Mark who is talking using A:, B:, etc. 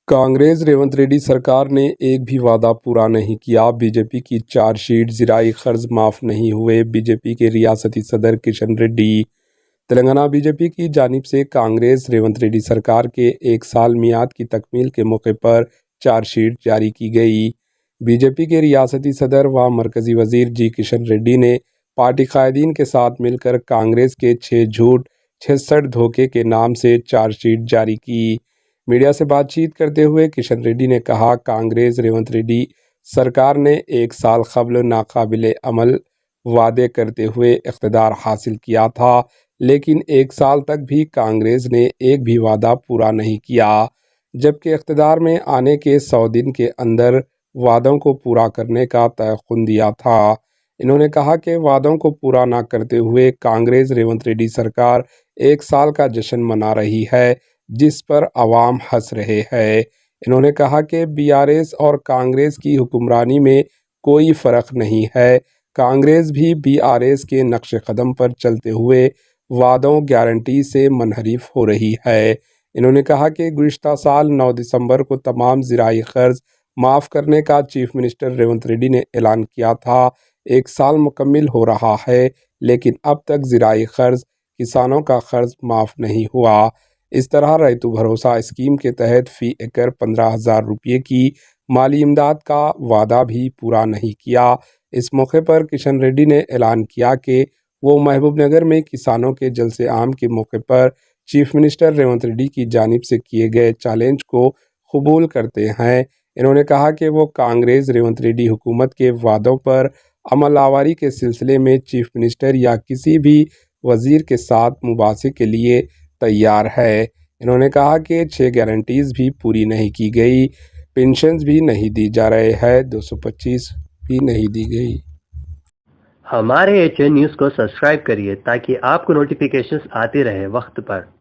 A: कांग्रेस रेवंत रेड्डी सरकार ने एक भी वादा पूरा नहीं किया। बीजेपी की चार्जशीट, ज़राई खर्च माफ़ नहीं हुए। बीजेपी के रियासती सदर किशन रेड्डी। तेलंगाना बीजेपी की जानिब से कांग्रेस रेवंत रेड्डी सरकार के एक साल मियाद की तकमील के मौके पर चार्जशीट जारी की गई। बीजेपी के रियासती सदर व मरकज़ी वज़ीर जी किशन रेड्डी ने पार्टी कायदीन के साथ मिलकर कांग्रेस के 6 झूठ 66 धोखे के नाम से चार्जशीट जारी की। मीडिया से बातचीत करते हुए किशन रेड्डी ने कहा, कांग्रेस रेवंत रेड्डी सरकार ने एक साल कबल नाकाबिले अमल वादे करते हुए इख्तिदार हासिल किया था, लेकिन एक साल तक भी कांग्रेस ने एक भी वादा पूरा नहीं किया, जबकि इख्तिदार में आने के 100 दिन के अंदर वादों को पूरा करने का तयक़ुन दिया था। इन्होंने कहा कि वादों को पूरा न करते हुए कांग्रेस रेवंत रेड्डी सरकार एक साल का जश्न मना रही है, जिस पर अवाम हंस रहे हैं। इन्होंने कहा कि बीआरएस और कांग्रेस की हुक्मरानी में कोई फ़र्क नहीं है। कांग्रेस भी बीआरएस के नक्श कदम पर चलते हुए वादों गारंटी से मुनहरिफ हो रही है। इन्होंने कहा कि गुज़िश्ता साल 9 दिसंबर को तमाम ज़राई कर्ज माफ़ करने का चीफ मिनिस्टर रेवंत रेड्डी ने ऐलान किया था। एक साल मुकम्मिल हो रहा है, लेकिन अब तक ज़राई कर्ज किसानों का कर्ज माफ़ नहीं हुआ। इस तरह रैतु भरोसा स्कीम के तहत फ़ी एकड़ 15,000 रुपये की माली इमदाद का वादा भी पूरा नहीं किया। इस मौके पर किशन रेड्डी ने ऐलान किया कि वो महबूब नगर में किसानों के जलसे आम के मौके पर चीफ मिनिस्टर रेवंत रेड्डी की जानिब से किए गए चैलेंज को कबूल करते हैं। इन्होंने कहा कि वो कांग्रेस रेवंत रेड्डी हुकूमत के वादों पर अमल आवारी के सिलसिले में चीफ मिनिस्टर या किसी भी वज़ीर के साथ मुबासे के लिए तैयार है। इन्होंने कहा कि 6 गारंटीज़ भी पूरी नहीं की गई, पेंशन्स भी नहीं दी जा रहे हैं, 225 भी नहीं दी गई।
B: हमारे एचएन न्यूज़ को सब्सक्राइब करिए ताकि आपको नोटिफिकेशंस आते रहे वक्त पर।